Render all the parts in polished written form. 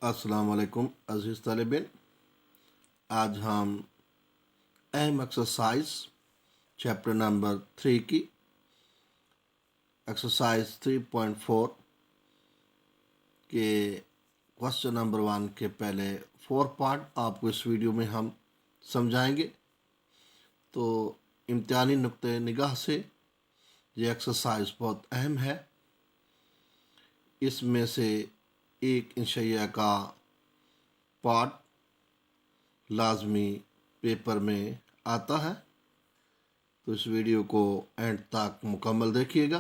अस्सलाम वालेकुम अज़ीज़ तालिबिन। आज हम अहम एक्सरसाइज चैप्टर नंबर 3 की एक्सरसाइज 3.4 के क्वेश्चन नंबर 1 के पहले 4 पार्ट आपको इस वीडियो में हम समझाएंगे। तो इम्तिहानी नुक्ते निगाह से ये एक्सरसाइज बहुत अहम है। इसमें से एक इंशाअल्लाह का पार्ट लाजमी पेपर में आता है, तो इस वीडियो को एंड तक मुकम्मल देखिएगा।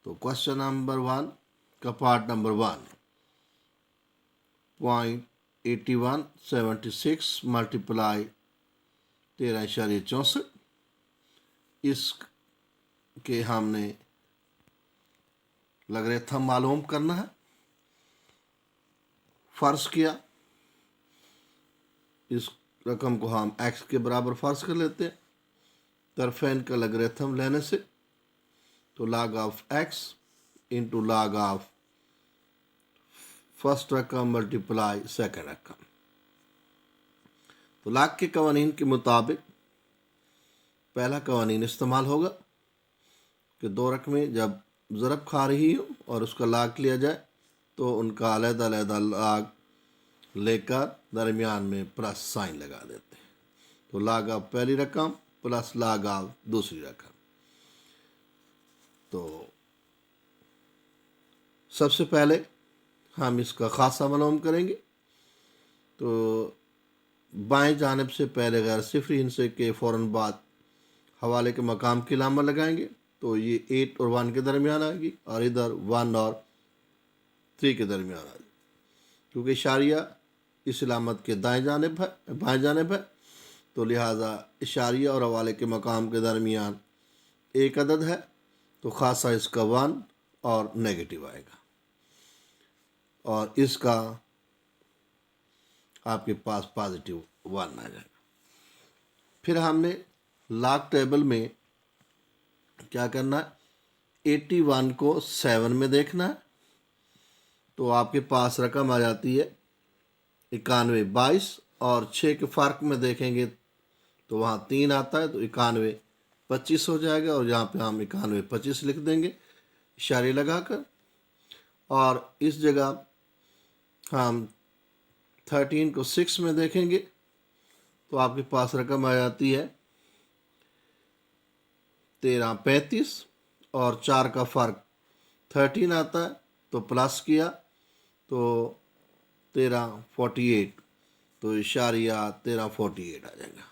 तो क्वेश्चन नंबर 1 का पार्ट नंबर 1 .8176 मल्टीप्लाई 13.64 इसके हमने लॉगरिथम मालूम करना है। फ़र्ज किया इस रकम को हम x के बराबर फ़र्ज कर लेते हैं। तरफ़ैन का लॉगरिथम लेने से तो log of x into log of first रकम मल्टीप्लाई सेकंड रकम। तो log के कवानीन के मुताबिक पहला कवानीन इस्तेमाल होगा कि दो रकमें जब ज़रब खा रही हो और उसका log लिया जाए तो उनका अलग-अलग log लेकर दरमियान में प्लस साइन लगा देते हैं। तो log ऑफ पहली रकम प्लस log ऑफ दूसरी रकम। तो सबसे पहले हम इसका खासा मालूम करेंगे। तो बाएं जानिब से पहले गैर सिफरी हिस्से के फ़ौरन बाद हवाले के मकाम की लामा लगाएंगे तो ये 8 और 1 के दरमियान आएगी और इधर 1 और 3 के दरमियान आएगी, क्योंकि इशारिया इस इलामत के बाएं जानिब है, तो लिहाजा इशारिया और हवाले के मकाम के दरमियान एक अदद है, तो खासा इसका 1 और नेगेटिव आएगा और इसका आपके पास पॉजिटिव 1 आ जाएगा। फिर हमने log टेबल में क्या करना है, 81 को 7 में देखना है। तो आपके पास रकम आ जाती है 91 22 और 6 के फ़र्क में देखेंगे तो वहाँ 3 आता है, तो 91 25 हो जाएगा और यहाँ पे हम 91 25 लिख देंगे इशारे लगाकर। और इस जगह हम 13 को 6 में देखेंगे तो आपके पास रकम आ जाती है 13 35 और 4 का फ़र्क 13 आता है, तो प्लस किया तो 13 48, तो इशारिया 13 48 आ जाएगा।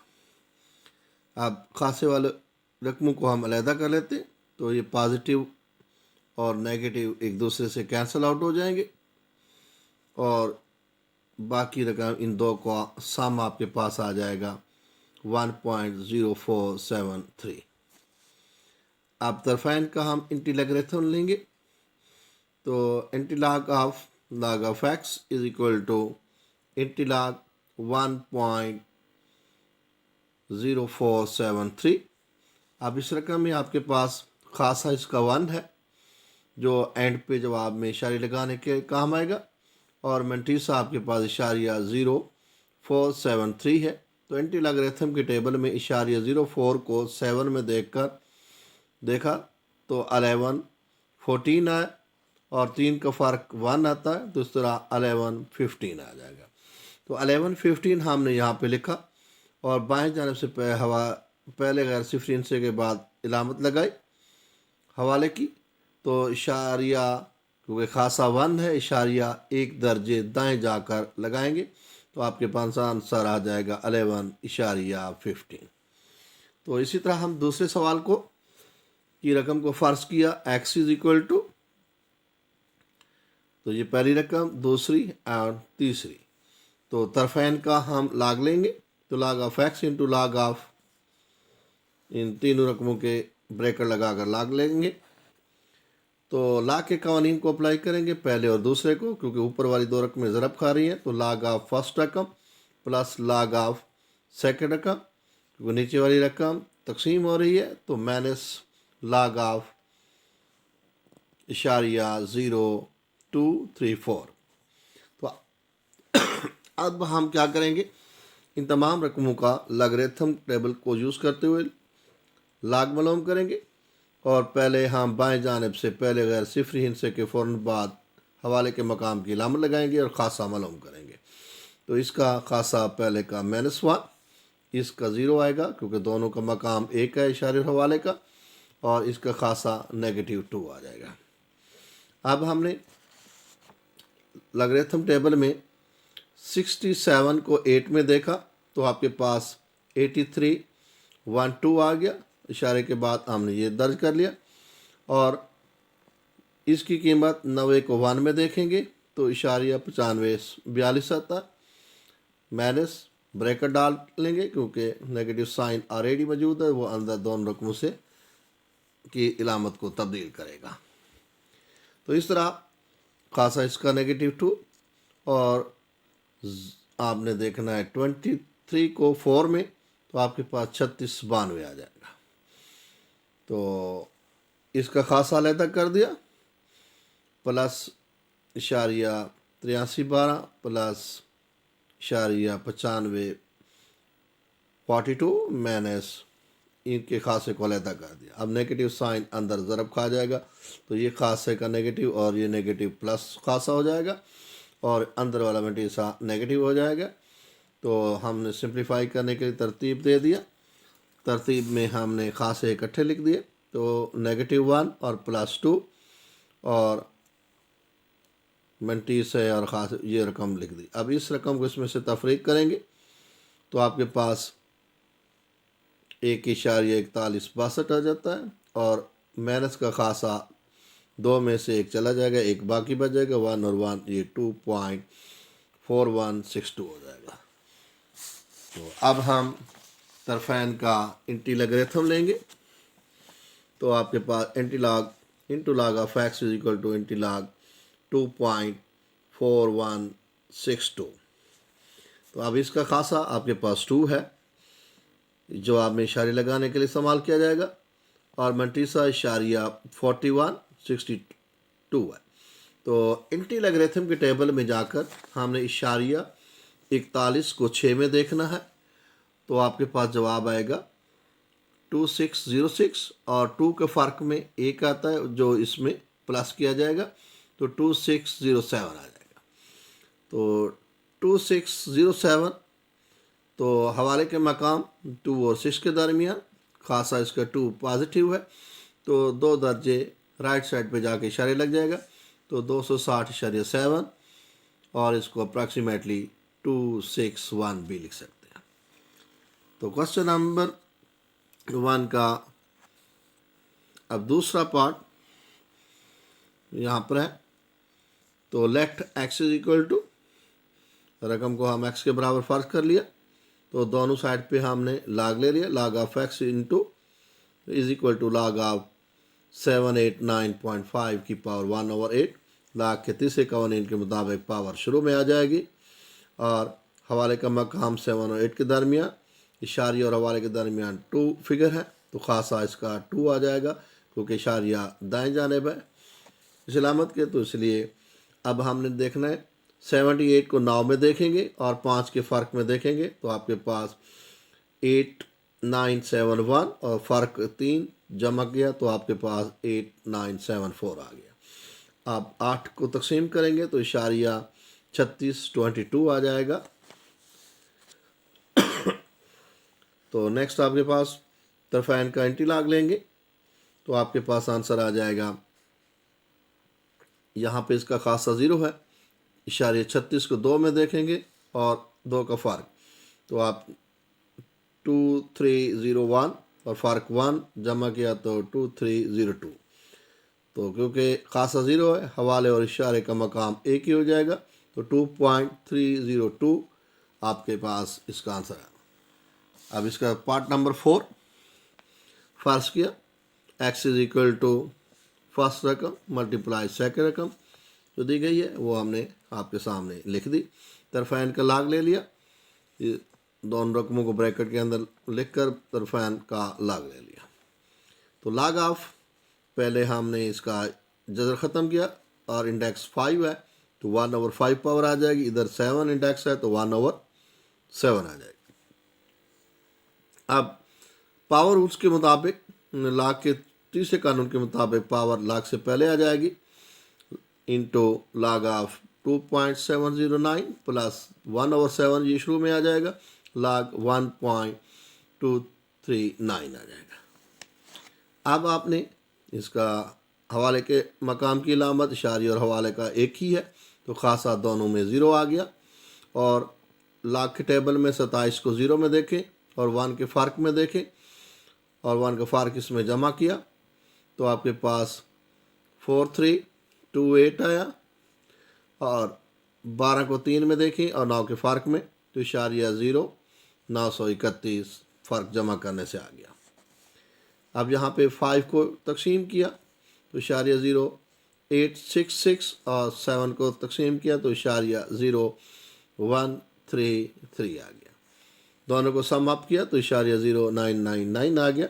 अब खासे वाले रकमों को हम अलहदा कर लेते हैं, तो ये पॉजिटिव और नेगेटिव एक दूसरे से कैंसिल आउट हो जाएंगे और बाकी रकम इन दो का सम आपके पास आ जाएगा 1.0473। अब तरफ़ैन का हम इंटीलॉगरिथम लेंगे, तो antilog of log of x is equal to antilog 1.0473। अब इस रकम में आपके पास खासा इसका 1 है जो एंड पे जवाब में इशारे लगाने के काम आएगा और मंटीसा आपके पास इशारिया 0.473 है। तो इंटीलॉगरिथम के टेबल में इशारिया 0.4 को 7 में देखा तो 11 14 आया और 3 का फ़र्क 1 आता है, तो इस तरह 11 15 आ जाएगा। तो 11 15 हमने यहाँ पे लिखा और बाएं जानिब से पहले गैर सिफरी हिस्से के बाद इलामत लगाई हवाले की, तो इशारिया क्योंकि खासा 1 है इशारिया एक दर्जे दाएं जाकर लगाएंगे तो आपके पास आंसर आ जाएगा 11 इशारिया 15। तो इसी तरह हम दूसरे सवाल को की रकम को फ़र्ज किया x इज इक्वल टू, तो ये पहली रकम दूसरी और तीसरी, तो तरफ़ैन का हम log लेंगे तो log of x into log of इन तीनों रकमों के ब्रैकेट लगाकर log लेंगे। तो log के कवानीन को अप्लाई करेंगे पहले और दूसरे को, क्योंकि ऊपर वाली दो रकमें ज़रब खा रही हैं, तो log ऑफ फर्स्ट रकम प्लस log ऑफ सेकंड रकम, क्योंकि नीचे वाली रकम तकसीम हो रही है तो माइनस log ऑफ इशारिया 0.234। अब हम क्या करेंगे, इन तमाम रकमों का लॉगरिथम टेबल को यूज़ करते हुए लाग मालूम करेंगे। और पहले हम बाएं जानिब से पहले गैर सिफरी हिस्से के फ़ौरन बाद हवाले के मकाम की लामत लगाएंगे और ख़ासा मालूम करेंगे। तो इसका ख़ासा पहले का -1, इसका 0 आएगा क्योंकि दोनों का मकाम एक है इशारे और हवाले का, और इसका ख़ासा -2 आ जाएगा। अब हमने लॉगरिथम टेबल में 67 को 8 में देखा तो आपके पास 8312 आ गया। इशारे के बाद हमने ये दर्ज कर लिया। और इसकी कीमत 90 को 1 में देखेंगे तो इशारिया 9542 आता, माइनस ब्रैकेट डाल लेंगे क्योंकि नेगेटिव साइन ऑलरेडी मौजूद है, वो अंदर दोनों रकमों से की इलामत को तब्दील करेगा। तो इस तरह खासा इसका -2 और आपने देखना है 23 को 4 में तो आपके पास 3692 आ जाएगा। तो इसका खासा अलहदा कर दिया, प्लस इशारिया 8312 प्लस इशारिया 9542 माइनस इनके खासे को अलहदा कर दिया। अब नेगेटिव साइन अंदर ज़रब खा जाएगा तो ये खासे का नेगेटिव और ये नेगेटिव प्लस खासा हो जाएगा और अंदर वाला मटीसा नेगेटिव हो जाएगा। तो हमने सिंप्लीफाई करने के लिए तरतीब दे दिया। तरतीब में हमने खासे इकट्ठे लिख दिए तो -1 और +2 और मटीस है और ख़ास ये रकम लिख दी। अब इस रकम को इसमें से तफरीक करेंगे तो आपके पास 1.4162 आ जाता है और माइनस का खासा 2 में से 1 चला जाएगा, 1 बाकी बच जाएगा, 1 और 1 ये 2.4162 हो जाएगा। तो अब हम तरफैन का इंटीलॉगरिथम लेंगे तो आपके पास antilog into log of x is equal to antilog 2.4162। तो अब इसका खासा आपके पास 2 है जो आप में इशारे लगाने के लिए इस्तेमाल किया जाएगा और मटीसा इशारिया 4162 है। तो इंटीलॉगरिथम के टेबल में जाकर हमने इशारिया 41 को 6 में देखना है तो आपके पास जवाब आएगा 2606 और 2 के फ़र्क में 1 आता है जो इसमें प्लस किया जाएगा तो 2607 आ जाएगा। तो 2607 तो हवाले के मकाम 2 और 6 के दरमियान, खासा इसका 2 पॉजिटिव है तो 2 दर्जे राइट साइड पे जाके इशारे लग जाएगा तो 260.7 और इसको अप्रॉक्सीमेटली 261 भी लिख सकते हैं। तो क्वेश्चन नंबर 1 का अब दूसरा पार्ट यहाँ पर है। तो left x is equal to, रकम को हम x के बराबर फ़र्ज कर लिया तो दोनों साइड पे हमने लाग ले लिया, log of x into is equal to log of 789.5 की पावर 1/8। लाग के तीसरे कवानीन के मुताबिक पावर शुरू में आ जाएगी और हवाले का मकाम 7 और 8 के दरमियान, इशारिया और हवाले के दरमियान 2 फिगर है तो खासा इसका 2 आ जाएगा क्योंकि इशारिया दाएं जानिब है इस अलामत के। तो इसलिए अब हमने देखना है 78 को 9 में देखेंगे और 5 के फ़र्क में देखेंगे तो आपके पास 8971 और फ़र्क 3 जमा किया तो आपके पास 8974 आ गया। अब 8 को तकसीम करेंगे तो इशारिया 3622 आ जाएगा। तो नेक्स्ट आपके पास तरफैन का इंटीलॉग लेंगे तो आपके पास आंसर आ जाएगा, यहाँ पे इसका खासा 0 है, इशारे 36 को 2 में देखेंगे और 2 का फ़र्क तो आप 2301 और फ़र्क 1 जमा किया तो 2302। तो क्योंकि खासा 0 है हवाले और इशारे का मकाम एक ही हो जाएगा तो 2.302 आपके पास इसका आंसर है। अब इसका पार्ट नंबर 4 फ़र्ज किया x is equal to first रकम मल्टीप्लाई सेकंड रकम जो दी गई है वो हमने आपके सामने लिख दी। तरफैन का लाग ले लिया, ये दोनों रकमों को ब्रैकेट के अंदर लिखकर तरफैन का लाग ले लिया। तो लाग ऑफ पहले हमने इसका जज़र ख़त्म किया और इंडेक्स 5 है तो 1/5 पावर आ जाएगी, इधर 7 इंडेक्स है तो 1/7 आ जाएगी। अब पावर रूल्स के मुताबिक, लाग के तीसरे कानून के मुताबिक पावर लाग से पहले आ जाएगी, इंटू लाग ऑफ 2.709 प्लस 1/7 ये शुरू में आ जाएगा, लाग 1.239 आ जाएगा। अब आपने इसका हवाले के मकाम की अलामत इशारी और हवाले का एक ही है, तो खासा दोनों में ज़ीरो आ गया। और लाग के टेबल में 27 को ज़ीरो में देखें और 1 के फ़र्क में देखें, और 1 का फ़र्क इसमें जमा किया तो आपके पास 4328 आया। और 12 को 3 में देखें और 9 के फ़र्क में तो इशारिया 0 931 फ़र्क जमा करने से आ गया। अब यहाँ पे 5 को तकसीम किया तो इशारिया 0 866 और 7 को तकसीम किया तो इशारिया 0 133 आ गया। दोनों को सम अप किया तो इशारिया 0 999 आ गया।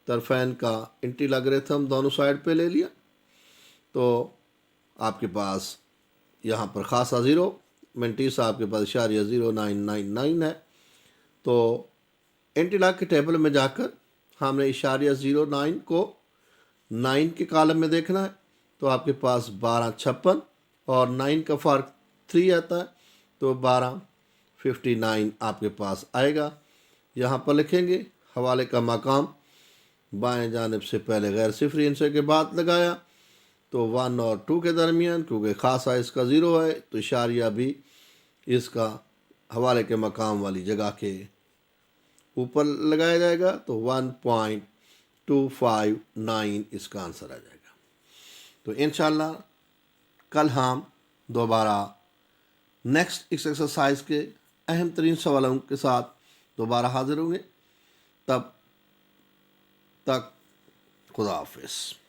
तरफैन का इंटी लॉगरिथम दोनों साइड पे ले लिया तो आपके पास यहाँ पर खासा 0, मेंटीसा आपके पास इशारिया 0 999 है। तो इंटी लॉग के टेबल में जाकर हमने इशारिया 09 को 9 के कॉलम में देखना है, तो आपके पास 1256 और 9 का फ़र्क 3 आता है तो 1259 आपके पास आएगा। यहाँ पर लिखेंगे हवाले का मकाम बाएं जानिब से पहले गैर सिफरी इंसे के बाद लगाया तो 1 और 2 के दरमियान, क्योंकि खासा इसका 0 है तो इशारिया भी इसका हवाले के मकाम वाली जगह के ऊपर लगाया जाएगा तो 1.259 इसका आंसर आ जाएगा। तो इंशाल्लाह कल हम दोबारा नेक्स्ट इस एक्सरसाइज के अहम तरीन सवालों के साथ दोबारा हाजिर होंगे। तब तक खुदा हाफिज़।